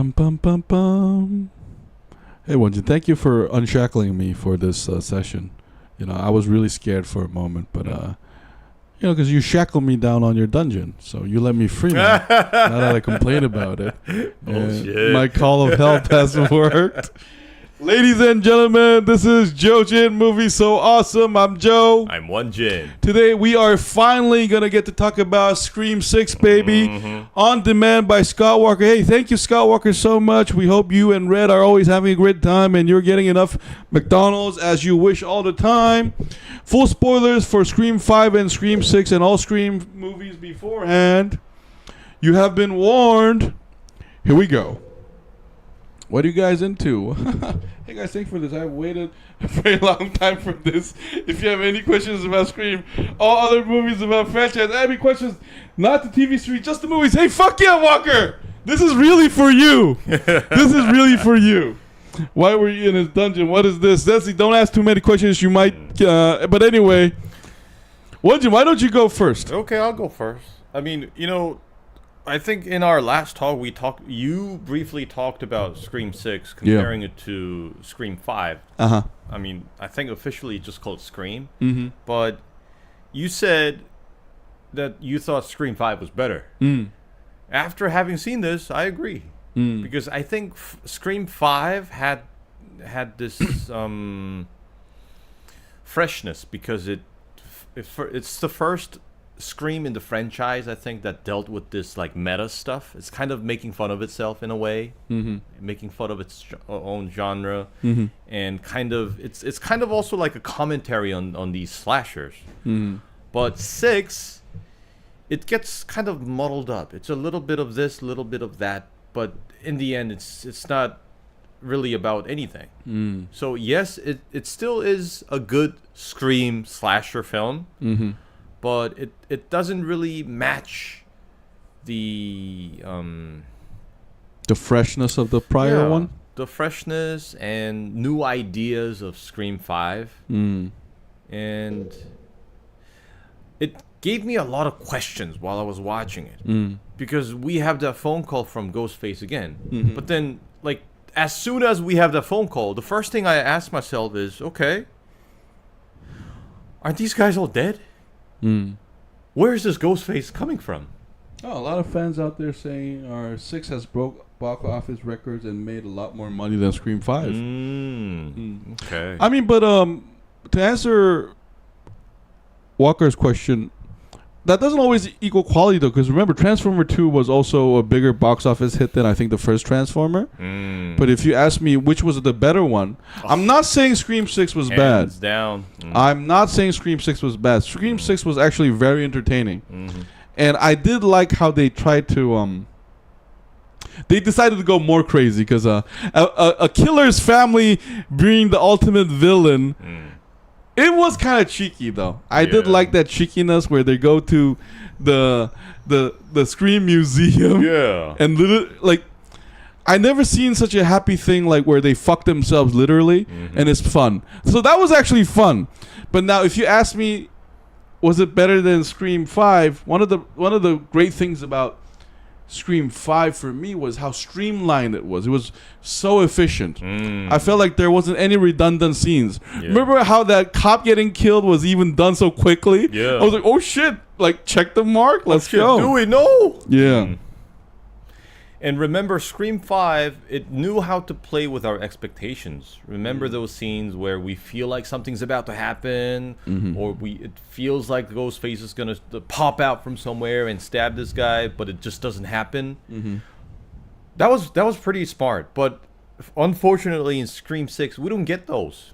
Bum bum bum bum. Hey, Won-Jin, thank you for unshackling me for this session. You know, I was really scared for a moment, but you know, because you shackled me down on your dungeon, so you let me free now. Now that I complain about it, my call of help has worked. Ladies and gentlemen, this is JoeJinMovieSoAwesome. I'm Joe. I'm One Jin. Today we are finally going to get to talk about Scream 6, baby. On demand by Scott Walker. Hey, thank you, Scott Walker, so much. We hope you and Red are always having a great time and you're getting enough McDonald's as you wish all the time. Full spoilers for Scream 5 and Scream 6 and all Scream movies beforehand. You have been warned. Here we go. What are you guys into? Hey guys, thanks for this. I've waited a very long time for this. If you have any questions about Scream, all other movies about franchise, any questions, not the TV series, just the movies. Hey, fuck yeah, Walker! This is really for you. This is really for you. Why were you in his dungeon? What is this? Don't ask too many questions. You might. But anyway, Won-Jin, why don't you go first? Okay, I'll go first. I mean, you know, I think in our last talk you briefly talked about Scream 6, comparing it to Scream 5. I mean, I think officially it's just called Scream. But you said that you thought Scream 5 was better. After having seen this, I agree. Because I think Scream 5 had this freshness, because it's the first Scream in the franchise, I think, that dealt with this like meta stuff. It's kind of making fun of itself in a way, making fun of its own genre, and kind of it's kind of also like a commentary on these slashers. But 6, it gets kind of muddled up. It's a little bit of this, a little bit of that, but in the end, it's not really about anything. So yes, it still is a good Scream slasher film. But it doesn't really match the freshness of the prior one? The freshness and new ideas of Scream 5. And it gave me a lot of questions while I was watching it. Because we have that phone call from Ghostface again. But then, like, as soon as we have that phone call, the first thing I ask myself is, okay, aren't these guys all dead? Where is this Ghostface coming from? Oh, a lot of fans out there saying our 6 has broke box office records and made a lot more money than Scream 5. Okay. I mean, but to answer Walker's question, that doesn't always equal quality, though, because remember, Transformer 2 was also a bigger box office hit than I think the first Transformer. But if you ask me which was the better one, I'm not saying Scream 6 was bad. Hands down. I'm not saying Scream 6 was bad. Scream 6 was actually very entertaining. And I did like how they tried to... they decided to go more crazy, because a killer's family being the ultimate villain... It was kind of cheeky, though. I did like that cheekiness where they go to the Scream Museum. And like, I never seen such a happy thing, like where they fuck themselves literally, and it's fun. So that was actually fun. But now, if you ask me, was it better than Scream 5? One of the great things about Scream 5 for me was how streamlined it was. It was so efficient. I felt like there wasn't any redundant scenes. Remember how that cop getting killed was even done so quickly? I was like, oh shit, like, check the mark, let's go. Do we know? And remember, Scream 5, it knew how to play with our expectations. Remember those scenes where we feel like something's about to happen, or it feels like Ghostface is going to pop out from somewhere and stab this guy, but it just doesn't happen. That was pretty smart, but unfortunately in Scream 6, we don't get those.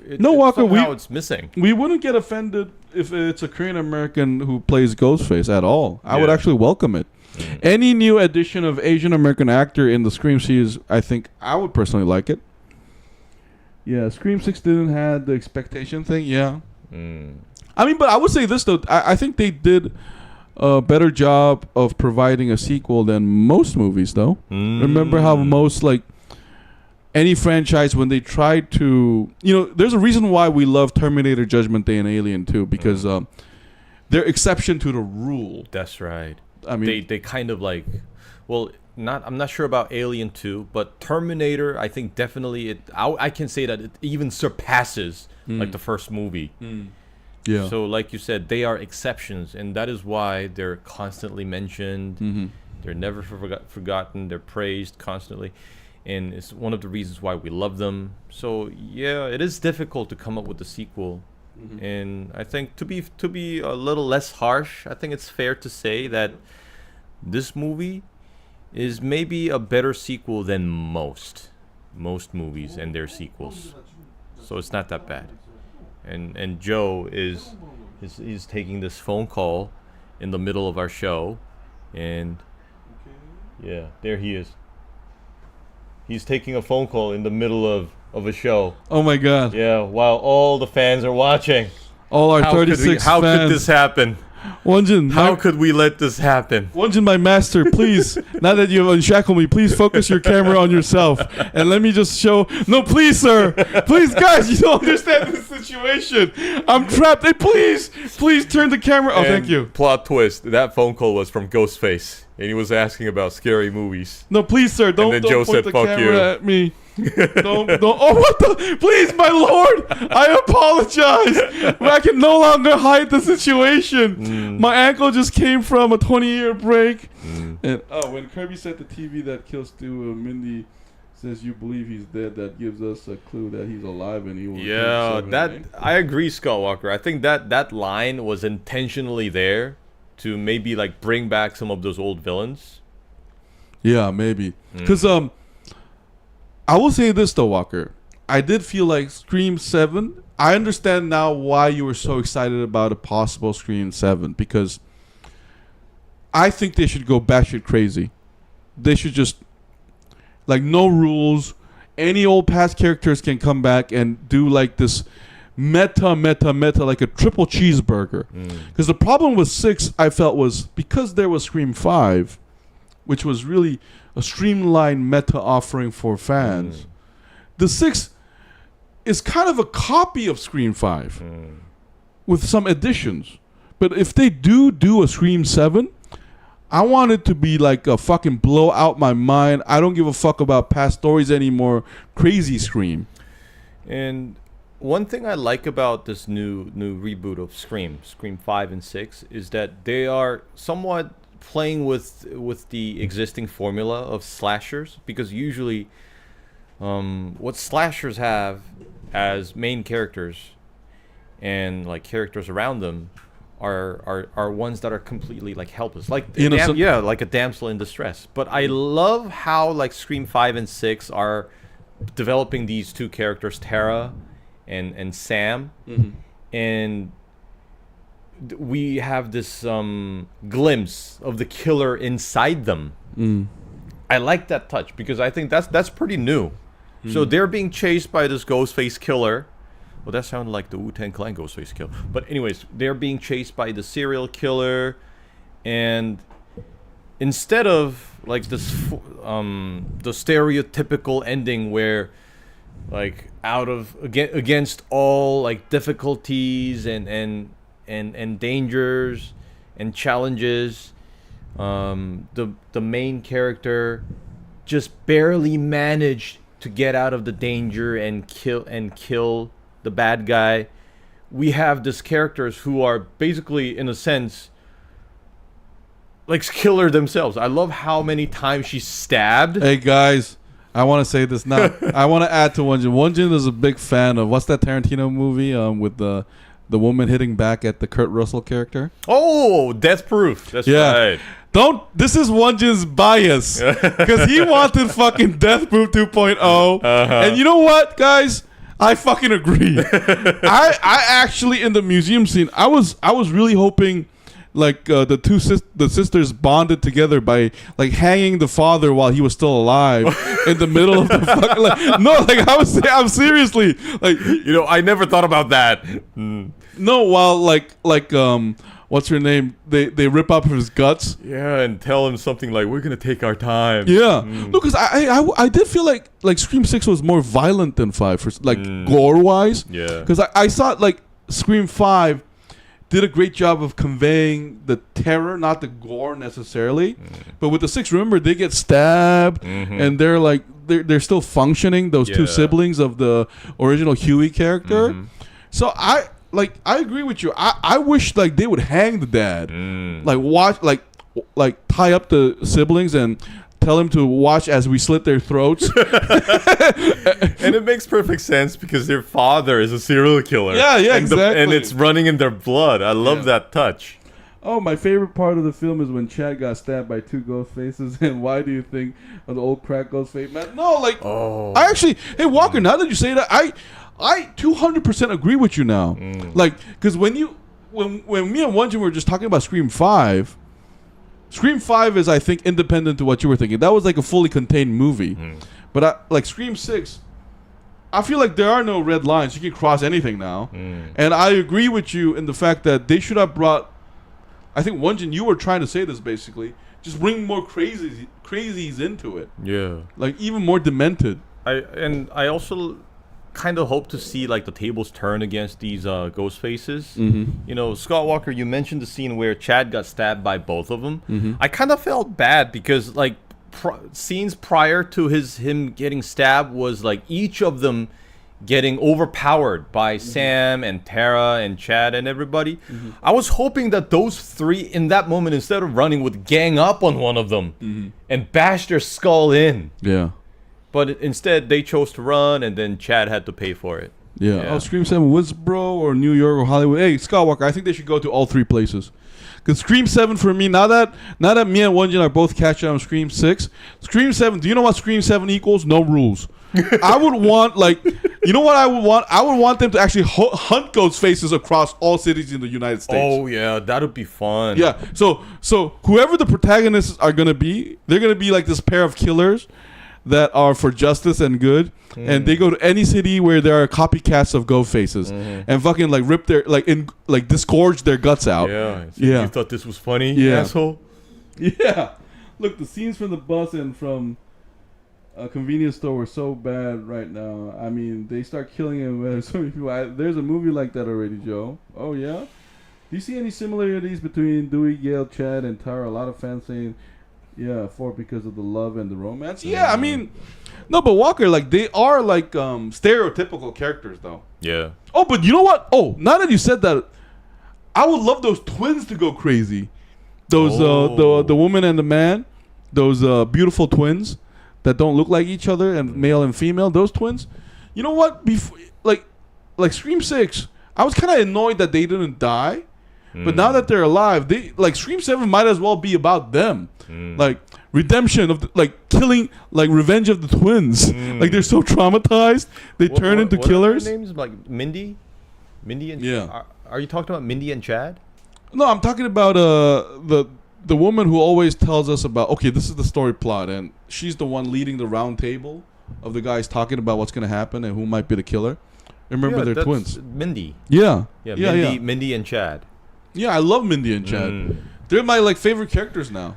Walker, it's missing. We wouldn't get offended if it's a Korean American who plays Ghostface at all. I would actually welcome it. Any new addition of Asian American actor in the Scream series, I think I would personally like it. Yeah, Scream 6 didn't have the expectation thing. I mean, but I would say this, though. I think they did a better job of providing a sequel than most movies, though. Remember how most, like, any franchise, when they tried to... You know, there's a reason why we love Terminator, Judgment Day, and Alien, too, because they're exception to the rule. That's right. I mean, they kind of like, well, I'm not sure about Alien 2, but Terminator, I think definitely I can say that it even surpasses like the first movie. Yeah. So like you said, they are exceptions, and that is why they're constantly mentioned. They're never forgotten. They're praised constantly, and it's one of the reasons why we love them. So yeah, it is difficult to come up with a sequel. And I think to be a little less harsh, I think it's fair to say that this movie is maybe a better sequel than most movies and their sequels. So it's not that bad. And Joe is taking this phone call in the middle of our show, and yeah, there he is. He's taking a phone call in the middle of a show. Oh my God. Yeah, while all the fans are watching. All our 36 How fans. could this happen? Won-Jin, How could we let this happen? Won-Jin, my master, please, now that you've unshackled me, please focus your camera on yourself. And let me just show... No, please, sir. Please, guys, you don't understand this situation. I'm trapped. Hey, please turn the camera... Oh, thank you. Plot twist, that phone call was from Ghostface. And he was asking about scary movies. No, please, sir, don't Joe point said, the "Fuck camera you." at me. Don't. Oh, what the? Please, my lord, I apologize. I can no longer hide the situation. My ankle just came from a 20-year break. And when Kirby said the TV that kills Stu, Mindy says you believe he's dead, that gives us a clue that he's alive and he will. Yeah, I agree, Scott Walker. I think that line was intentionally there to maybe like bring back some of those old villains. Yeah, maybe. Because I will say this though, Walker. I did feel like Scream 7. I understand now why you were so excited about a possible Scream 7, because I think they should go batshit crazy. They should just, like, no rules. Any old past characters can come back and do like this meta, like a triple cheeseburger. Because the problem with 6, I felt, was because there was Scream 5, which was really a streamlined meta offering for fans. The 6 is kind of a copy of Scream 5 with some additions. But if they do a Scream 7, I want it to be like a fucking blow out my mind. I don't give a fuck about past stories anymore. Crazy Scream. And one thing I like about this new reboot of Scream 5 and 6, is that they are somewhat playing with the existing formula of slashers, because usually what slashers have as main characters and like characters around them are ones that are completely like helpless, like like a damsel in distress. But I love how like Scream 5 and 6 are developing these two characters, Tara and Sam, and we have this glimpse of the killer inside them. I like that touch, because I think that's pretty new. So they're being chased by this Ghostface killer. Well, that sounded like the Wu-Tang Clan Ghostface killer. But anyways, they're being chased by the serial killer, and instead of like this the stereotypical ending where like against all like difficulties and dangers and challenges, the main character just barely managed to get out of the danger and kill the bad guy. We have these characters who are basically, in a sense, like killer themselves. I love how many times she's stabbed. Hey guys, I want to say this now. I want to add to Won-Jin. Won-Jin is a big fan of, what's that Tarantino movie with the woman hitting back at the Kurt Russell character? Oh, Death Proof. That's right. This is Won-Jin's bias, because he wanted fucking Death Proof 2.0. And you know what, guys? I fucking agree. I actually, in the museum scene, I was really hoping like the sisters bonded together by like hanging the father while he was still alive in the middle of the fucking, like, no, like I'm seriously, like, you know, I never thought about that. No, while like what's her name? They rip up his guts. Yeah, and tell him something like, "We're gonna take our time." Yeah, no, because I did feel like Scream 6 was more violent than 5 for like gore wise. Yeah, because I saw like Scream 5 did a great job of conveying the terror, not the gore necessarily. But with the 6, remember, they get stabbed, and they're like they're still functioning. Those 2 siblings of the original Huey character. So I agree with you. I wish like they would hang the dad, like watch like tie up the siblings and tell him to watch as we slit their throats. And it makes perfect sense because their father is a serial killer. Yeah, exactly. And it's running in their blood. I love that touch. Oh, my favorite part of the film is when Chad got stabbed by 2 ghost faces. And why do you think of the old crack ghost face, man? No, like, I actually, hey, Walker, now that you say that, I 200% agree with you now. Like, because when me and Won-Jin were just talking about Scream 5 is, I think, independent to what you were thinking. That was like a fully contained movie. But like Scream 6, I feel like there are no red lines. You can cross anything now. And I agree with you in the fact that they should have brought, I think, Won-Jin, you were trying to say this basically, just bring more crazies into it. Yeah. Like even more demented. I also kind of hope to see like the tables turn against these ghost faces. You know, Scott Walker, you mentioned the scene where Chad got stabbed by both of them. I kind of felt bad because like scenes prior to him getting stabbed was like each of them getting overpowered by Sam and Tara and Chad and everybody. I was hoping that those 3 in that moment, instead of running, would gang up on one of them and bash their skull in. Yeah. But instead, they chose to run, and then Chad had to pay for it. Yeah. Oh, Scream 7, Woodsboro or New York or Hollywood. Hey, Scott Walker, I think they should go to all 3 places. Because Scream 7 for me, now that me and Won-Jin are both catching on Scream 6, Scream 7, do you know what Scream 7 equals? No rules. I would want, like, you know what I would want? I would want them to actually hunt ghost faces across all cities in the United States. Oh, yeah, that would be fun. Yeah, so whoever the protagonists are going to be, they're going to be like this pair of killers that are for justice and good, and they go to any city where there are copycats of ghost faces and fucking like rip their disgorge their guts out. Yeah. You thought this was funny, asshole? Yeah. Look, the scenes from the bus and from a convenience store were so bad right now. I mean, they start killing him. So many people. There's a movie like that already, Joe. Oh yeah. Do you see any similarities between Dewey, Gale, Chad, and Tara? A lot of fans saying, yeah, because of the love and the romance. Yeah, I mean, no, but Walker, like, they are like stereotypical characters, though. Yeah. Oh, but you know what? Oh, now that you said that, I would love those twins to go crazy. Those the woman and the man, those beautiful twins that don't look like each other, and male and female, those twins. You know what? Before, like Scream 6, I was kind of annoyed that they didn't die. But now that they're alive, they like Scream 7 might as well be about them. Like redemption of killing, like revenge of the twins. Like they're so traumatized, they turn into killers. What are their names? Like Mindy and Chad? Are you talking about Mindy and Chad? No, I'm talking about the woman who always tells us about, okay, this is the story plot, and she's the one leading the round table of the guys talking about what's going to happen and who might be the killer. Remember, they're twins. Mindy. Yeah. Mindy and Chad. Yeah, I love Mindy and Chad. They're my favorite characters now.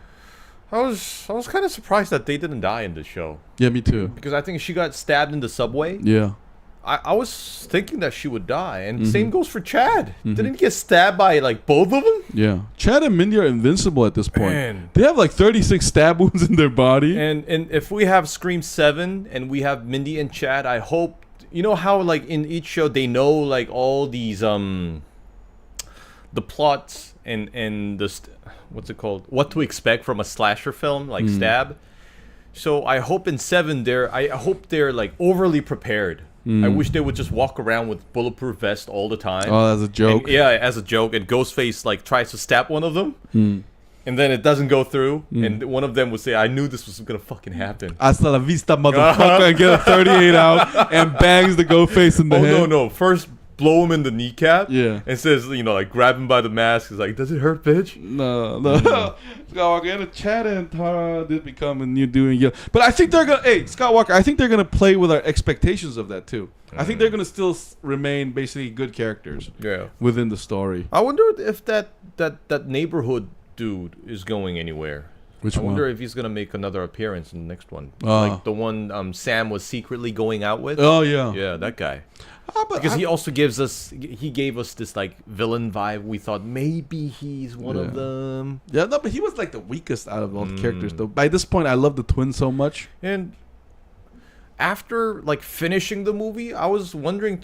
I was kind of surprised that they didn't die in this show. Yeah, me too. Because I think she got stabbed in the subway. Yeah. I was thinking that she would die, and same goes for Chad. Didn't he get stabbed by like both of them? Yeah. Chad and Mindy are invincible at this point. Man. They have like 36 stab wounds in their body. And if we have Scream 7 and we have Mindy and Chad, I hope, you know how like in each show they know like all these the plots and the what's it called? What to expect from a slasher film like Stab. So I hope in 7 they're like overly prepared. I wish they would just walk around with bulletproof vest all the time. Oh, as a joke. And, as a joke. And Ghostface like tries to stab one of them, and then it doesn't go through. And one of them would say, "I knew this was gonna fucking happen." Hasta la vista, motherfucker! And get a 38 out and bangs the Ghostface in the head. Oh no! First, blow him in the kneecap. Yeah. And says, like grab him by the mask. He's like, "Does it hurt, bitch?" No. Scott Walker and Chad and Tara did become a new doing. But I think they're gonna. Hey, Scott Walker. I think they're gonna play with our expectations of that too. I think they're gonna still remain basically good characters. Yeah. Within the story. I wonder if that neighborhood dude is going anywhere. Which I one? wonder if he's gonna make another appearance in the next one, Ah. like the one Sam was secretly going out with. Oh yeah. Yeah, that guy. But Because he also gave us this like villain vibe. We thought maybe he's one of them. Yeah, no, but he was like the weakest out of all the characters. Though by this point, I love the twins so much. And after like finishing the movie, I was wondering,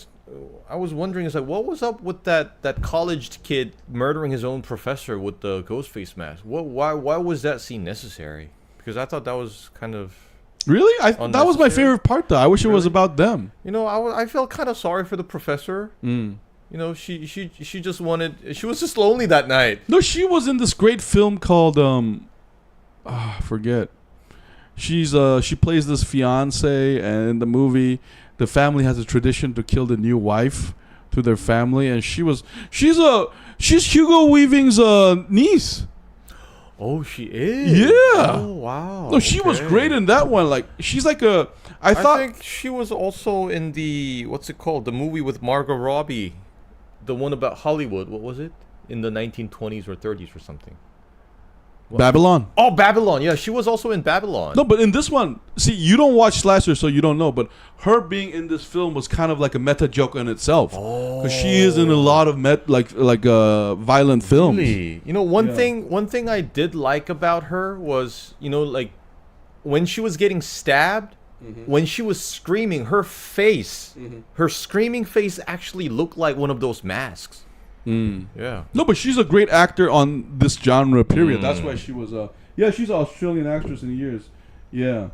is like, what was up with that college kid murdering his own professor with the Ghostface mask? Why was that scene necessary? Because I thought that was kind of. Really, that was my Unnecessary? favorite part. Though I wish it was about them. You know, I felt kind of sorry for the professor. Mm. You know, she just wanted. She was just lonely that night. No, she was in this great film called I forget. She plays this fiance, and in the movie, the family has a tradition to kill the new wife to their family, and she's Hugo Weaving's niece. Oh, she is. Yeah. Oh, wow. No, she was great in that one. Like she's like a. I think she was also in the what's it called? The movie with Margot Robbie, the one about Hollywood. What was it? In the 1920s or 30s or something. Babylon. Oh, Babylon. Yeah, she was also in Babylon. No, but in this one, see, you don't watch slasher, so you don't know. But her being in this film was kind of like a meta joke in itself, because she is in a lot of violent films. Really? You know, one thing I did like about her was, you know, like when she was getting stabbed, when she was screaming, her screaming face actually looked like one of those masks. Yeah. No, but she's a great actor on this genre. Period. That's why she was she's an Australian actress in years. Yeah.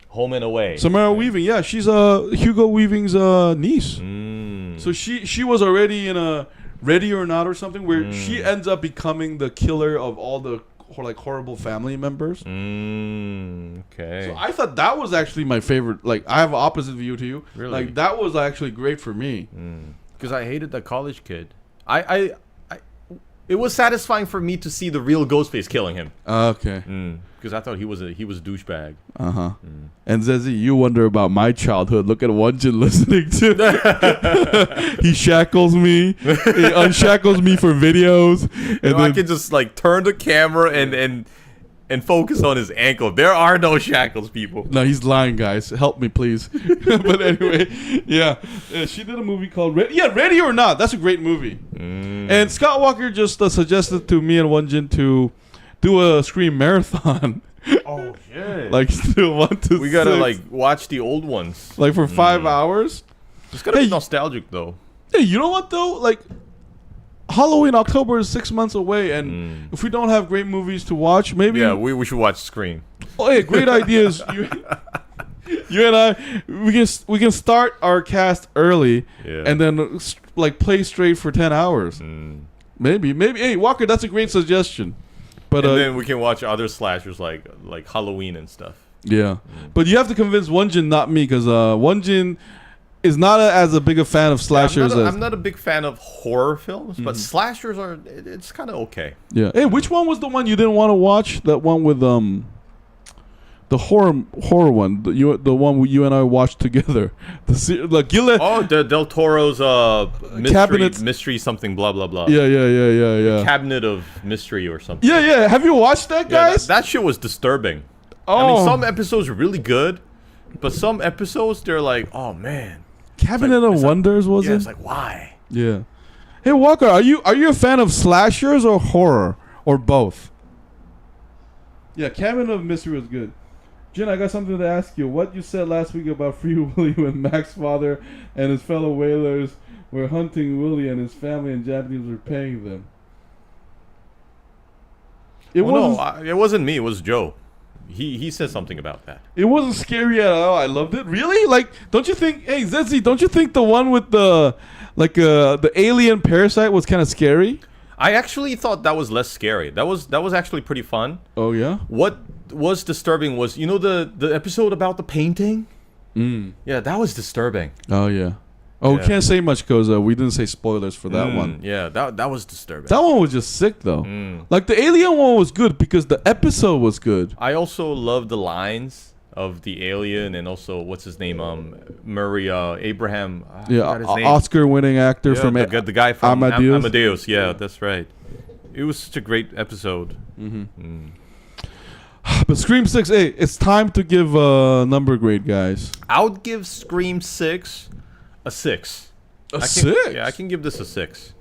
Home and Away. Samara Weaving. Yeah, she's Hugo Weaving's niece. So she was already in a Ready or Not or something where she ends up becoming the killer of all the horrible family members. Okay. So I thought that was actually my favorite. Like I have an opposite view to you. Really? Like that was actually great for me. Because I hated that college kid. It was satisfying for me to see the real Ghostface killing him. Okay. Because I thought he was a douchebag. And Zezzy, you wonder about my childhood. Look at One Jin listening to. He shackles me. He unshackles me for videos. And then I can just like turn the camera and focus on his ankle. There are no shackles, people. No, he's lying, guys. Help me, please. But anyway, she did a movie called Ready or Not. That's a great movie. And Scott Walker just suggested to me and One Jin to do a Scream marathon. Oh shit! Like still 1 to 6. We gotta like watch the old ones. Like for 5 hours. It's gotta be nostalgic though. Hey, you know what though? Like Halloween, October is 6 months away, and if we don't have great movies to watch, maybe we should watch Scream. Oh, hey, great idea is you and I we can start our cast early, and then like play straight for 10 hours. Maybe. Hey, Walker, that's a great suggestion. But and then we can watch other slashers like Halloween and stuff. Yeah, but you have to convince One Jin, not me, because One Jin is not as a big a fan of slashers. I'm not a big fan of horror films, but slashers it's kind of okay. Yeah. Hey, which one was the one you didn't want to watch? That one with the horror one, the one you and I watched together. The Del Toro's mystery something blah blah blah. Yeah. Cabinet of Mystery or something. Yeah. Have you watched that, guys? That shit was disturbing. Oh. I mean, some episodes are really good, but some episodes they're like, oh man. Cabinet of Wonders was it? Yeah, it's like why? Yeah. Hey Walker, are you a fan of slashers or horror or both? Yeah, Cabinet of Mystery was good. Jin, I got something to ask you. What you said last week about Free Willy when Mac's father and his fellow whalers were hunting Willy and his family and Japanese were paying them. It wasn't me. It was Joe. He said something about that. It wasn't scary at all. I loved it. Really? Like, don't you think? Hey, Zetzi, don't you think the one with the alien parasite was kind of scary? I actually thought that was less scary. That was actually pretty fun. Oh yeah. What was disturbing was the episode about the painting. Yeah, that was disturbing. Oh yeah. Oh, we can't say much because we didn't say spoilers for that one. Yeah, that was disturbing. That one was just sick though. Like the alien one was good because the episode was good. I also love the lines of the alien and also what's his name, Murray Abraham. Oscar-winning actor from the guy from Amadeus. Amadeus. Yeah, that's right. It was such a great episode. But Scream 6, hey, it's time to give a number grade, guys. I would give Scream 6 a 6. A 6? Yeah, I can give this a 6.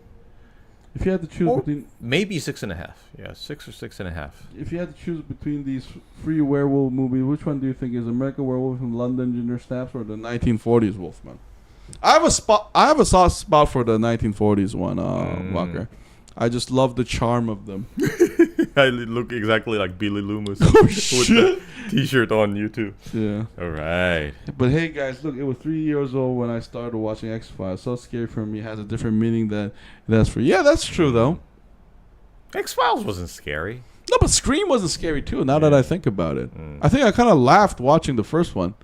If you had to choose between... Maybe 6.5. Yeah, 6 or 6.5. If you had to choose between these three werewolf movies, which one do you think is American Werewolf from London Ginger Snaps or the 1940s Wolfman? I have a soft spot for the 1940s one, Walker. I just love the charm of them. I look exactly like Billy Loomis Oh, shit. with the t-shirt on YouTube. Yeah. All right. But hey, guys, look, it was 3 years old when I started watching X-Files. So scary for me has a different meaning than that's for you. Yeah, that's true, though. X-Files wasn't scary. No, but Scream wasn't scary, too, now that I think about it. I think I kind of laughed watching the first one.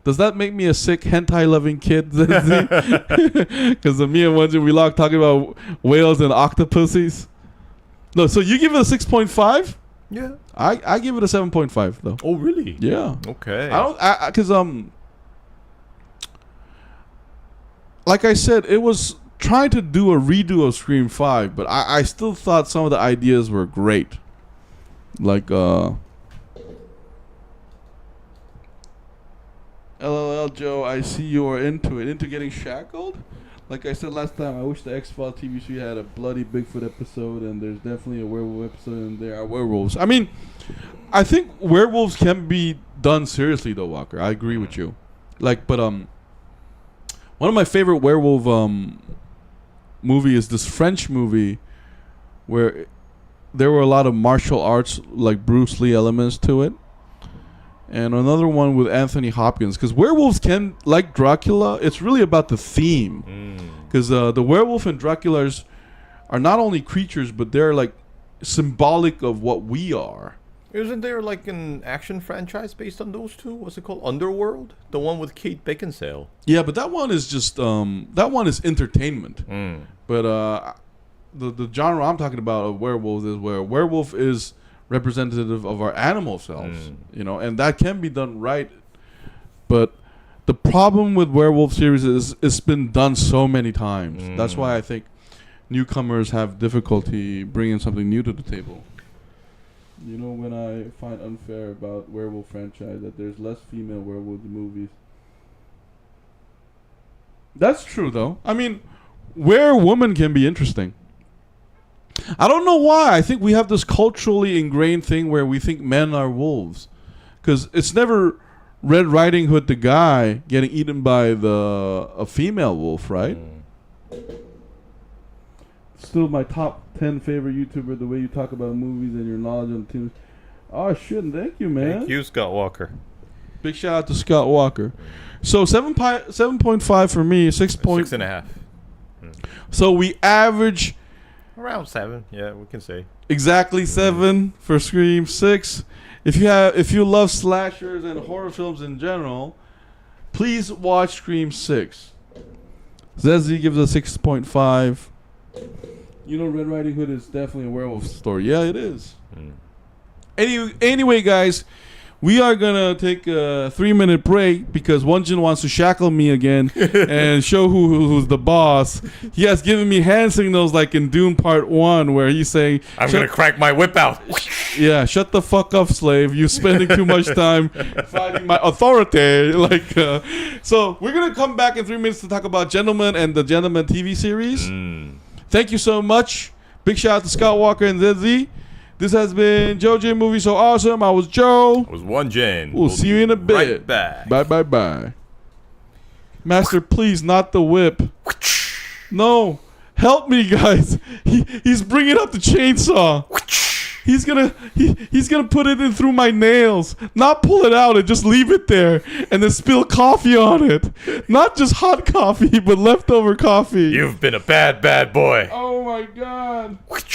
Does that make me a sick, hentai-loving kid? Because me and Won-Jin, we like talking about whales and octopuses. No, so you give it a 6.5? Yeah. I give it a 7.5, though. Oh, really? Yeah. Okay. Because like I said, it was trying to do a redo of Scream 5, but I still thought some of the ideas were great. Like, LOL Joe, I see you are into it. Into getting shackled? Like I said last time, I wish the X-Files TV show had a bloody Bigfoot episode, and there's definitely a werewolf episode, and there are werewolves. I mean, I think werewolves can be done seriously, though, Walker. I agree with you. Like, but one of my favorite werewolf movie is this French movie where there were a lot of martial arts, like Bruce Lee elements to it. And another one with Anthony Hopkins. Because werewolves can, like Dracula, it's really about the theme. Because the werewolf and Draculas are not only creatures, but they're like symbolic of what we are. Isn't there like an action franchise based on those two? What's it called? Underworld? The one with Kate Beckinsale. Yeah, but that one is just, that one is entertainment. But the genre I'm talking about of werewolves is where werewolf is representative of our animal selves, you know, and that can be done right. But the problem with werewolf series is it's been done so many times. That's why I think newcomers have difficulty bringing something new to the table. You know, when I find unfair about werewolf franchise that there's less female werewolf movies. That's true, though. I mean, werewoman can be interesting. I don't know why. I think we have this culturally ingrained thing where we think men are wolves. Because it's never Red Riding Hood, the guy, getting eaten by a female wolf, right? Still my top 10 favorite YouTuber, the way you talk about movies and your knowledge on teams. Oh, shit. Thank you, man. Thank you, Scott Walker. Big shout out to Scott Walker. So 7.5 for me, 6.5. So we average... Around 7, yeah, we can say. Exactly 7 for Scream 6. If you love slashers and horror films in general, please watch Scream 6. Zezzy gives a 6.5. You know, Red Riding Hood is definitely a werewolf story. Yeah, it is. Anyway, guys, we are gonna take a 3-minute break because One Jin wants to shackle me again and show who's the boss. He has given me hand signals like in Dune Part 1 where he's saying, I'm gonna crack my whip out. Yeah, shut the fuck up, slave. You're spending too much time fighting my authority. So we're gonna come back in 3 minutes to talk about Gentleman and the Gentleman TV series. Thank you so much. Big shout out to Scott Walker and ZZ. This has been JoeJinMovieSoAwesome. I was Joe. I was One Jin. We'll see you in a bit. Right back. Bye. Master, please, not the whip. No. Help me, guys. He's bringing up the chainsaw. He's gonna put it in through my nails. Not pull it out and just leave it there and then spill coffee on it. Not just hot coffee, but leftover coffee. You've been a bad boy. Oh my God.